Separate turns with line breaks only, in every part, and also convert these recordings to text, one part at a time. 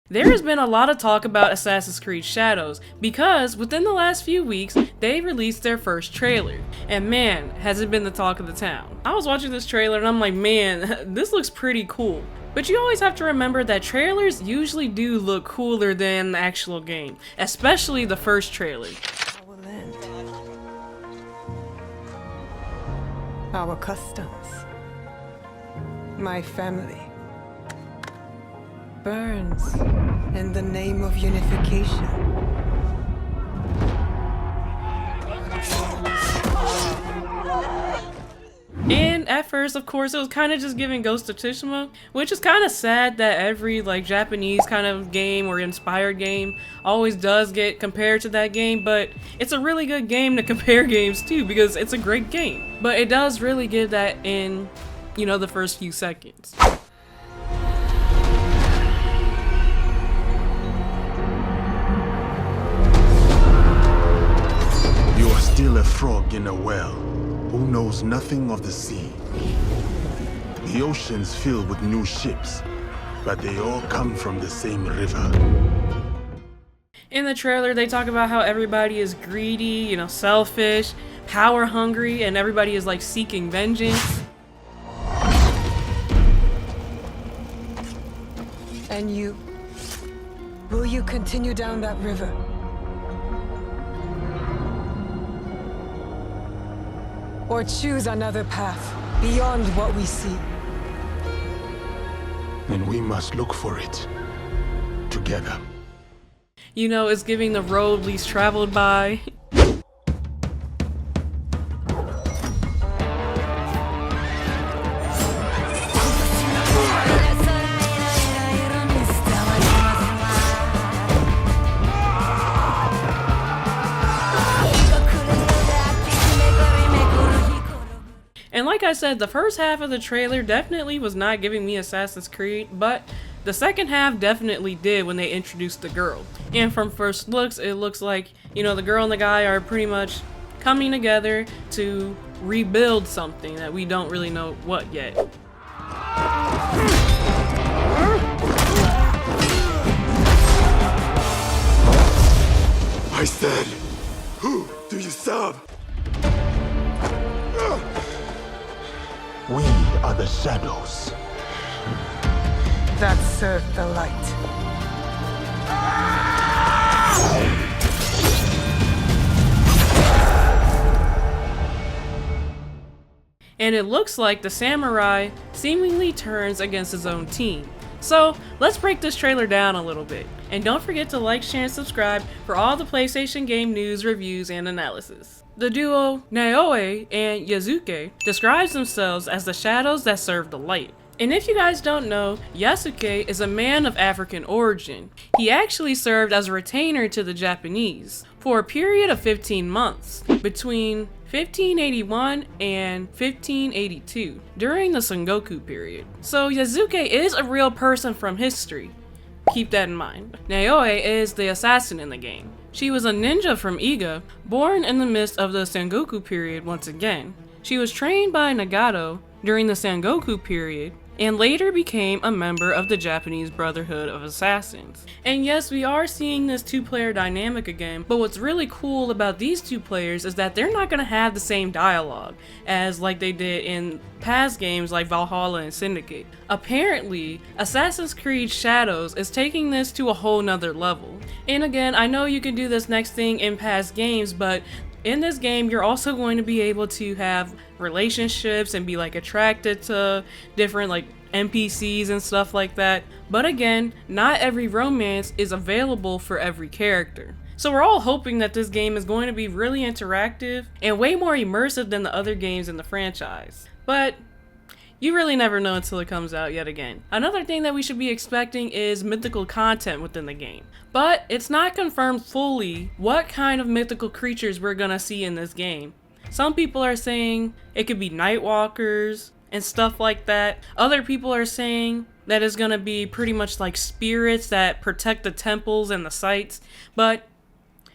There has been a lot of talk about Assassin's Creed Shadows because within the last few weeks, they released their first trailer. And man, has it been the talk of the town. I was watching this trailer and I'm like, man, this looks pretty cool. But you always have to remember that trailers usually do look cooler than the actual game, especially the first trailer.
Our customs, my family, burns in the name of unification.
And at first, of course, it was kind of just giving Ghost of Tsushima, which is kind of sad that every Japanese kind of game or inspired game always does get compared to that game, but it's a really good game to compare games to because it's a great game. But it does really give that in, the first few seconds.
You are still a frog in a well who knows nothing of the sea. The ocean's filled with new ships, but they all come from the same river.
In the trailer, they talk about how everybody is greedy, selfish, power hungry, and everybody is seeking vengeance.
And you, will you continue down that river? Or choose another path beyond what we see?
And we must look for it together.
It's giving the road least traveled by. And like I said, the first half of the trailer definitely was not giving me Assassin's Creed, but the second half definitely did when they introduced the girl. And from first looks, it looks like, the girl and the guy are pretty much coming together to rebuild something that we don't really know what yet.
I said, who do you serve? We are the shadows.
That serve the light.
And it looks like the samurai seemingly turns against his own team. So let's break this trailer down a little bit. And don't forget to like, share, and subscribe for all the PlayStation game news, reviews, and analysis. The duo Naoe and Yasuke describes themselves as the shadows that serve the light. And if you guys don't know, Yasuke is a man of African origin. He actually served as a retainer to the Japanese for a period of 15 months between 1581 and 1582 during the Sengoku period. So Yasuke is a real person from history. Keep that in mind. Naoe is the assassin in the game. She was a ninja from Iga, born in the midst of the Sengoku period once again. She was trained by Nagato during the Sengoku period, and later became a member of the Japanese Brotherhood of Assassins. And yes, we are seeing this two-player dynamic again, but what's really cool about these two players is that they're not going to have the same dialogue as they did in past games like Valhalla and Syndicate. Apparently, Assassin's Creed Shadows is taking this to a whole nother level. And again, I know you can do this next thing in past games, but in this game, you're also going to be able to have relationships and be attracted to different NPCs and stuff like that. But again, not every romance is available for every character. So we're all hoping that this game is going to be really interactive and way more immersive than the other games in the franchise. But you really never know until it comes out yet again. Another thing that we should be expecting is mythical content within the game. But it's not confirmed fully what kind of mythical creatures we're gonna see in this game. Some people are saying it could be Nightwalkers and stuff like that. Other people are saying that it's gonna be pretty much like spirits that protect the temples and the sites. But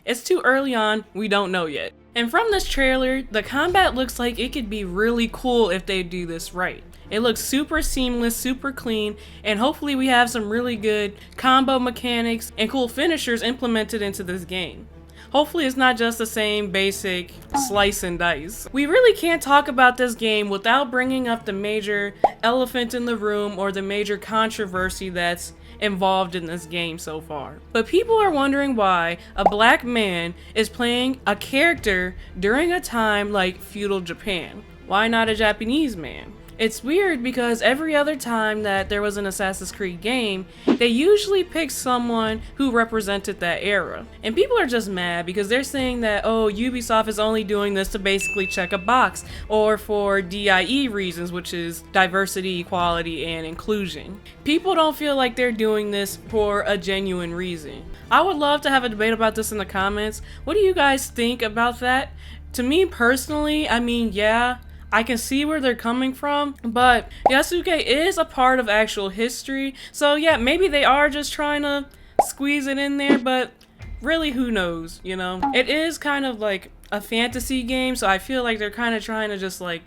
It's too early on, we don't know yet. And from this trailer, the combat looks like it could be really cool if they do this right. It looks super seamless, super clean, and hopefully we have some really good combo mechanics and cool finishers implemented into this game. Hopefully it's not just the same basic slice and dice. We really can't talk about this game without bringing up the major elephant in the room or the major controversy that's involved in this game so far. But people are wondering why a black man is playing a character during a time like feudal Japan. Why not a Japanese man? It's weird because every other time that there was an Assassin's Creed game, they usually pick someone who represented that era. And people are just mad because they're saying that, oh, Ubisoft is only doing this to basically check a box, or for DIE reasons, which is diversity, equality, and inclusion. People don't feel like they're doing this for a genuine reason. I would love to have a debate about this in the comments. What do you guys think about that? To me personally, I mean, yeah, I can see where they're coming from, but Yasuke is a part of actual history, so yeah, maybe they are just trying to squeeze it in there, but really, who knows, you know? It is kind of like a fantasy game, so I feel like they're kind of trying to just like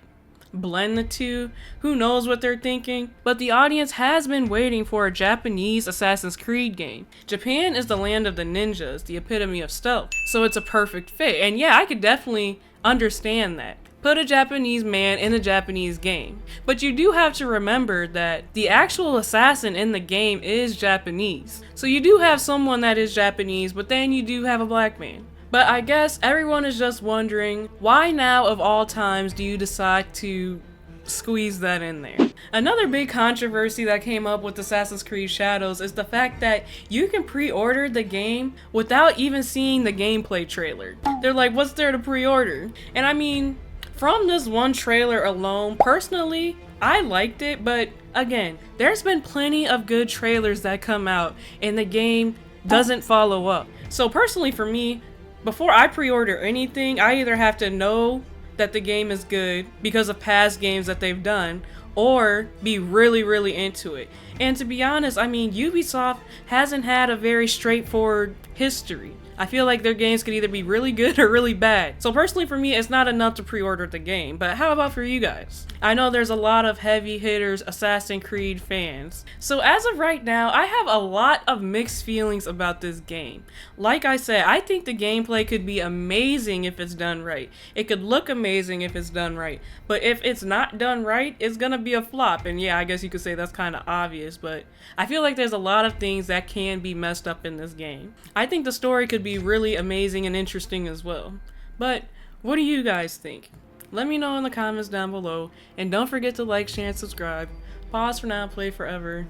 blend the two. Who knows what they're thinking? But the audience has been waiting for a Japanese Assassin's Creed game. Japan is the land of the ninjas, the epitome of stealth, so it's a perfect fit, and yeah, I could definitely understand that. Put a Japanese man in a Japanese game. But you do have to remember that the actual assassin in the game is Japanese. So you do have someone that is Japanese, but then you do have a black man. But I guess everyone is just wondering, why now of all times do you decide to squeeze that in there? Another big controversy that came up with Assassin's Creed Shadows is the fact that you can pre-order the game without even seeing the gameplay trailer. They're like, what's there to pre-order? And I mean, from this one trailer alone, personally, I liked it, but again, there's been plenty of good trailers that come out and the game doesn't follow up. So personally for me, before I pre-order anything, I either have to know that the game is good because of past games that they've done, or be really into it. And to be honest, I mean, Ubisoft hasn't had a very straightforward history. I feel like their games could either be really good or really bad. So personally for me, it's not enough to pre-order the game, but how about for you guys? I know there's a lot of heavy hitters Assassin's Creed fans. So as of right now, I have a lot of mixed feelings about this game. Like I said, I think the gameplay could be amazing if it's done right. It could look amazing if it's done right. But if it's not done right, it's gonna be a flop. And yeah, I guess you could say that's kind of obvious, but I feel like there's a lot of things that can be messed up in this game. I think the story could be really amazing and interesting as well. But what do you guys think? Let me know in the comments down below, and don't forget to like, share, and subscribe. Pause for now, play forever.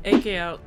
AK out.